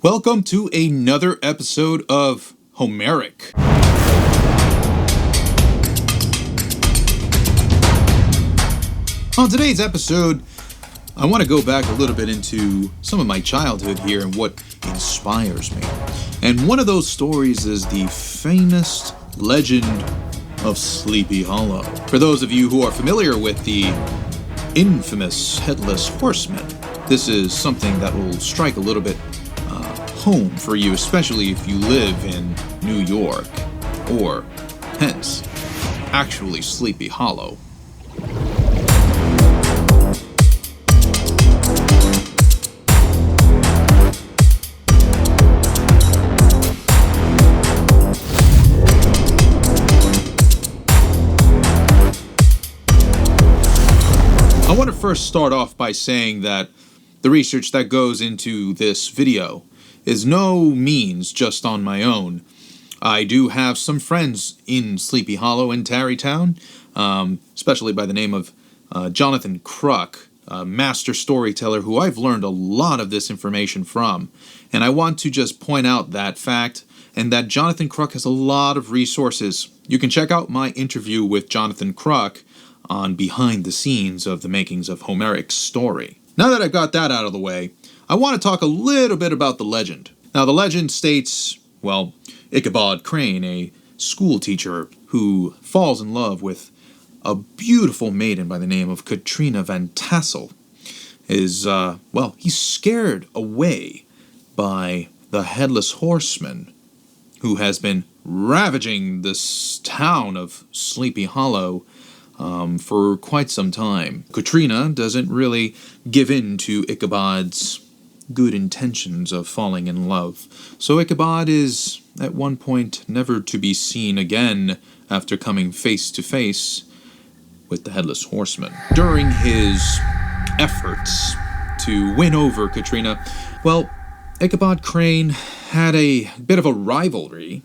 Welcome to another episode of Homerik. On today's episode, I want to go back a little bit into some of my childhood here and what inspires me. And one of those stories is the famous legend of Sleepy Hollow. For those of you who are familiar with the infamous Headless Horseman, this is something that will strike a little bit home for you, especially if you live in New York, or hence, actually Sleepy Hollow. I want to first start off by saying that the research that goes into this video is no means just on my own. I do have some friends in Sleepy Hollow and Tarrytown, especially by the name of Jonathan Kruk, a master storyteller who I've learned a lot of this information from. And I want to just point out that fact, and that Jonathan Kruk has a lot of resources. You can check out my interview with Jonathan Kruk on behind the scenes of the makings of Homerik's story. Now that I've got that out of the way, I want to talk a little bit about the legend. Now, the legend states, well, Ichabod Crane, a school teacher who falls in love with a beautiful maiden by the name of Katrina Van Tassel, is, he's scared away by the Headless Horseman, who has been ravaging this town of Sleepy Hollow for quite some time. Katrina doesn't really give in to Ichabod's good intentions of falling in love, so Ichabod is, at one point, never to be seen again after coming face to face with the Headless Horseman. During his efforts to win over Katrina, Ichabod Crane had a bit of a rivalry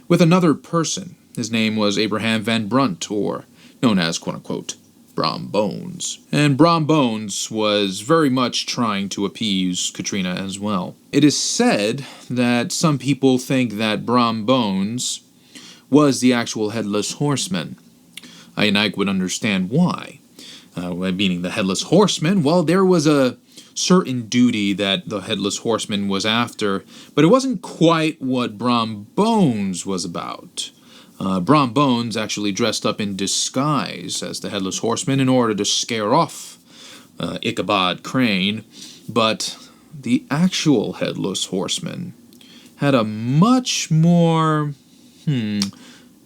with another person. His name was Abraham Van Brunt, or known as, quote-unquote, Brom Bones. And Brom Bones was very much trying to appease Katrina as well. It is said that some people think that Brom Bones was the actual Headless Horseman. And I would understand why. Meaning the Headless Horseman, there was a certain duty that the Headless Horseman was after, but it wasn't quite what Brom Bones was about. Brom Bones actually dressed up in disguise as the Headless Horseman in order to scare off Ichabod Crane, but the actual Headless Horseman had a much more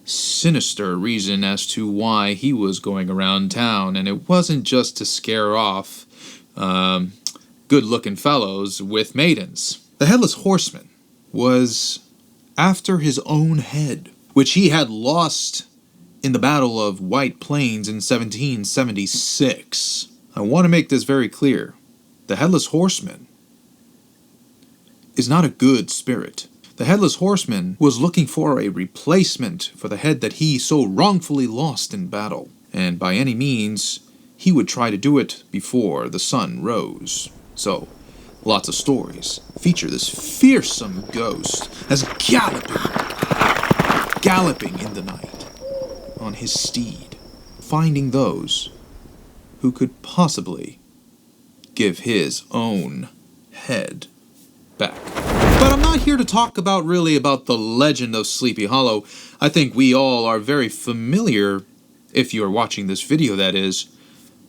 sinister reason as to why he was going around town, and it wasn't just to scare off good-looking fellows with maidens. The Headless Horseman was after his own head, which he had lost in the Battle of White Plains in 1776. I want to make this very clear. The Headless Horseman is not a good spirit. The Headless Horseman was looking for a replacement for the head that he so wrongfully lost in battle, and by any means, he would try to do it before the sun rose. So, lots of stories feature this fearsome ghost as galloping in the night on his steed, finding those who could possibly give his own head back. But I'm not here to talk about the legend of Sleepy Hollow. I think we all are very familiar, if you're watching this video that is,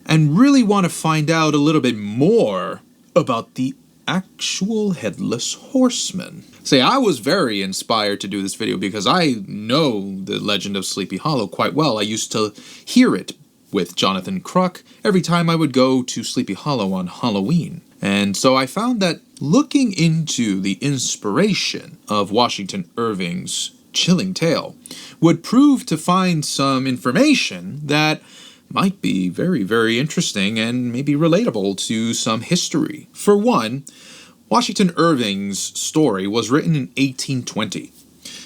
and really want to find out a little bit more about the actual Headless Horseman. I was very inspired to do this video because I know the legend of Sleepy Hollow quite well. I used to hear it with Jonathan Kruk every time I would go to Sleepy Hollow on Halloween. And so I found that looking into the inspiration of Washington Irving's chilling tale would prove to find some information that might be very, very interesting and maybe relatable to some history. For one, Washington Irving's story was written in 1820.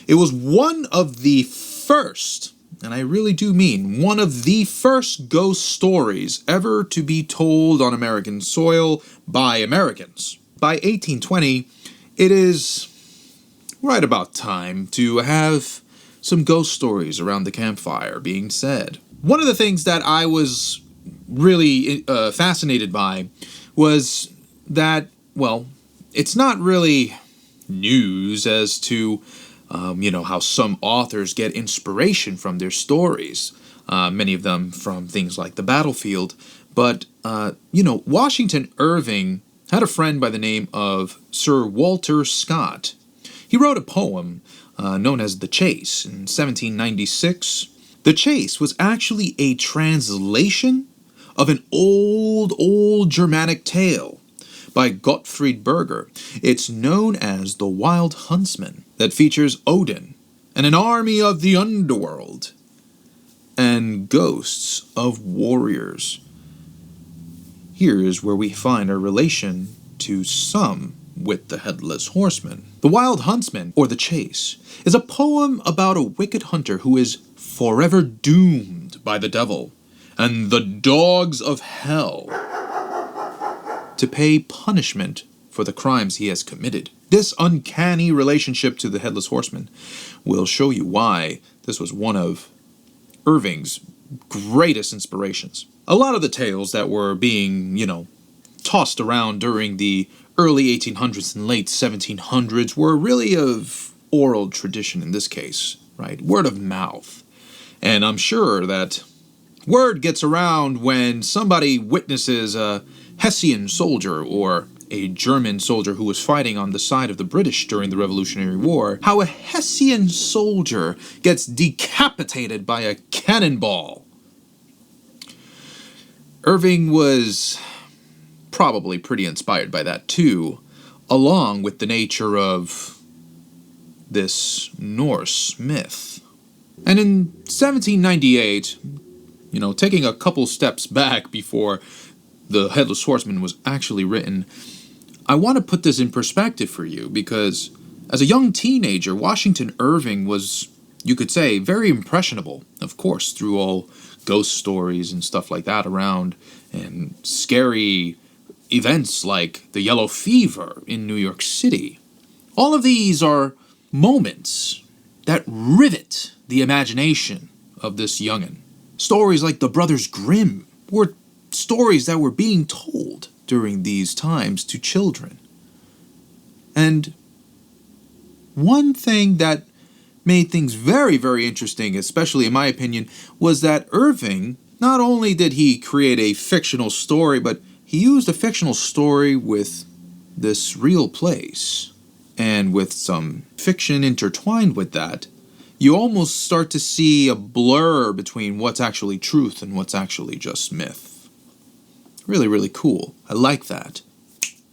It was one of the first, and I really do mean one of the first ghost stories ever to be told on American soil by Americans. By 1820, it is right about time to have some ghost stories around the campfire being said. One of the things that I was really fascinated by was that, well, it's not really news as to, how some authors get inspiration from their stories, many of them from things like the battlefield. But, Washington Irving had a friend by the name of Sir Walter Scott. He wrote a poem known as The Chase in 1796. The Chase was actually a translation of an old Germanic tale by Gottfried Berger. It's known as The Wild Huntsman, that features Odin and an army of the underworld and ghosts of warriors. Here is where we find a relation to some with the Headless Horseman. The Wild Huntsman, or The Chase, is a poem about a wicked hunter who is forever doomed by the devil and the dogs of hell to pay punishment for the crimes he has committed. This uncanny relationship to the Headless Horseman will show you why this was one of Irving's greatest inspirations. A lot of the tales that were being, tossed around during the early 1800s and late 1700s were really of oral tradition in this case, right? Word of mouth. And I'm sure that word gets around when somebody witnesses a Hessian soldier or a German soldier who was fighting on the side of the British during the Revolutionary War, how a Hessian soldier gets decapitated by a cannonball. Irving was probably pretty inspired by that too, along with the nature of this Norse myth. And in 1798, taking a couple steps back before The Headless Horseman was actually written, I want to put this in perspective for you because as a young teenager, Washington Irving was, you could say, very impressionable, of course, through all ghost stories and stuff like that around, and scary events like the Yellow Fever in New York City. All of these are moments that rivet the imagination of this youngin'. Stories like the Brothers Grimm were stories that were being told during these times to children. And one thing that made things very, very interesting, especially in my opinion, was that Irving, not only did he create a fictional story, but he used a fictional story with this real place. And with some fiction intertwined with that, you almost start to see a blur between what's actually truth and what's actually just myth. Really, really cool. I like that.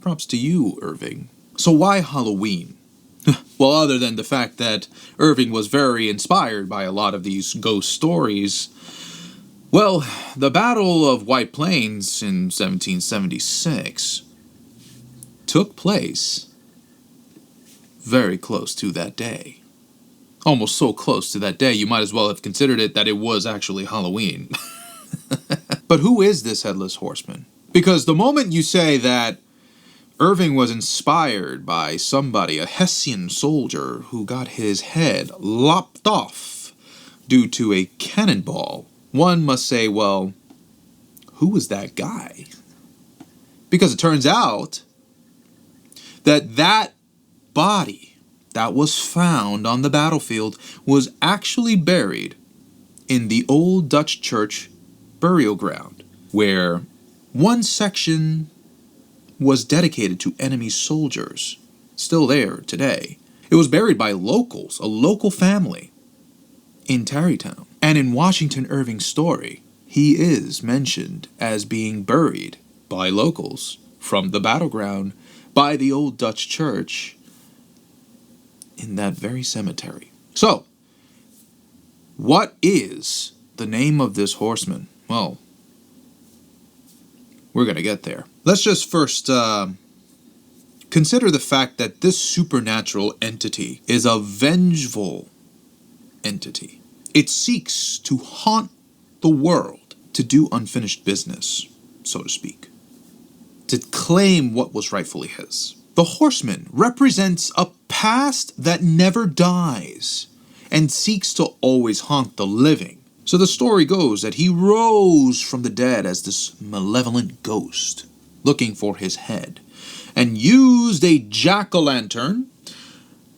Props to you, Irving. So why Halloween? Well, other than the fact that Irving was very inspired by a lot of these ghost stories, well, the Battle of White Plains in 1776 took place very close to that day. Almost so close to that day, you might as well have considered it that it was actually Halloween. But who is this Headless Horseman? Because the moment you say that Irving was inspired by somebody, a Hessian soldier, who got his head lopped off due to a cannonball, one must say, well, who was that guy? Because it turns out that body that was found on the battlefield was actually buried in the old Dutch church burial ground, where one section was dedicated to enemy soldiers, still there today. It was buried by locals, a local family in Tarrytown. And in Washington Irving's story, he is mentioned as being buried by locals from the battleground by the old Dutch church in that very cemetery. So, what is the name of this horseman? Well, we're going to get there. Let's just first consider the fact that this supernatural entity is a vengeful entity. It seeks to haunt the world, to do unfinished business, so to speak, to claim what was rightfully his. The horseman represents a past that never dies and seeks to always haunt the living. So the story goes that he rose from the dead as this malevolent ghost, looking for his head, and used a jack-o'-lantern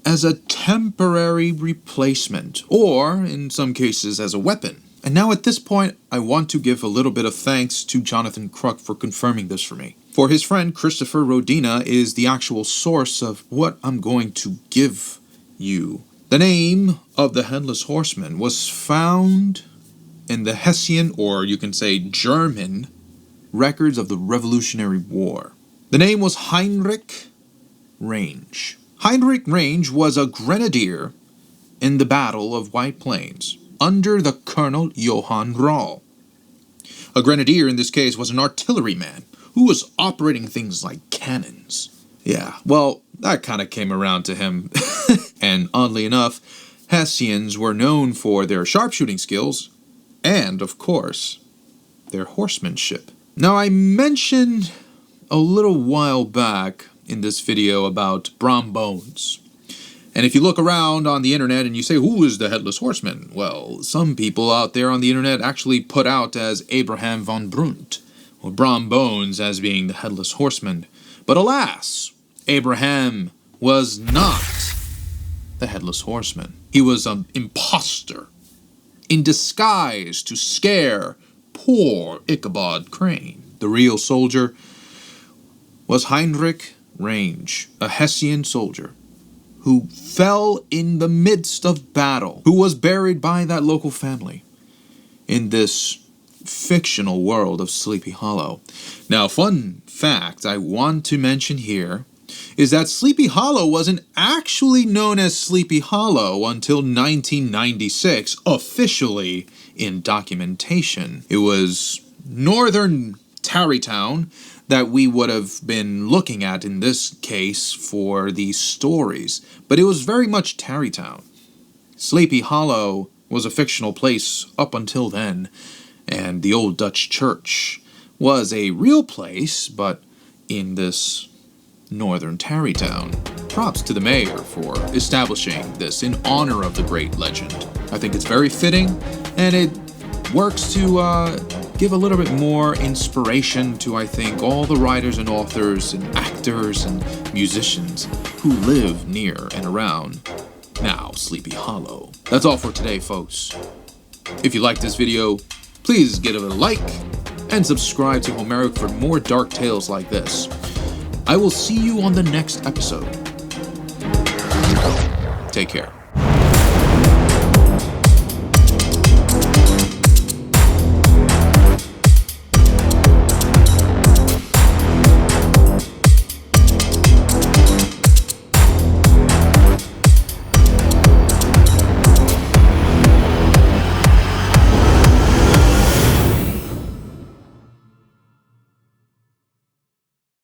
as a temporary replacement, or in some cases as a weapon. And now at this point, I want to give a little bit of thanks to Jonathan Kruk for confirming this for me. For his friend Christopher Rodina is the actual source of what I'm going to give you. The name of the Headless Horseman was found in the Hessian, or you can say German, records of the Revolutionary War. The name was Homerik Range. Homerik Range was a grenadier in the Battle of White Plains under the Colonel Johann Rahl. A grenadier in this case was an artilleryman who was operating things like cannons. Yeah, well, that kind of came around to him. And oddly enough, Hessians were known for their sharpshooting skills and, of course, their horsemanship. Now, I mentioned a little while back in this video about Brom Bones. And if you look around on the internet and you say, who is the Headless Horseman? Well, some people out there on the internet actually put out as Abraham von Brunt, or Brom Bones as being the Headless Horseman. But alas, Abraham was not the Headless Horseman. He was an imposter in disguise to scare poor Ichabod Crane. The real soldier was Homerik Range, a Hessian soldier who fell in the midst of battle, who was buried by that local family in this fictional world of Sleepy Hollow. Now, fun fact I want to mention here is that Sleepy Hollow wasn't actually known as Sleepy Hollow until 1996, officially in documentation. It was northern Tarrytown that we would have been looking at in this case for these stories, but it was very much Tarrytown. Sleepy Hollow was a fictional place up until then, and the old Dutch church was a real place, but in this northern Tarrytown. Props to the mayor for establishing this in honor of the great legend. I think it's very fitting, and it works to give a little bit more inspiration to, I think, all the writers and authors and actors and musicians who live near and around now Sleepy Hollow. That's all for today, folks. If you liked this video, please give it a like and subscribe to Homerik for more dark tales like this. I will see you on the next episode. Take care.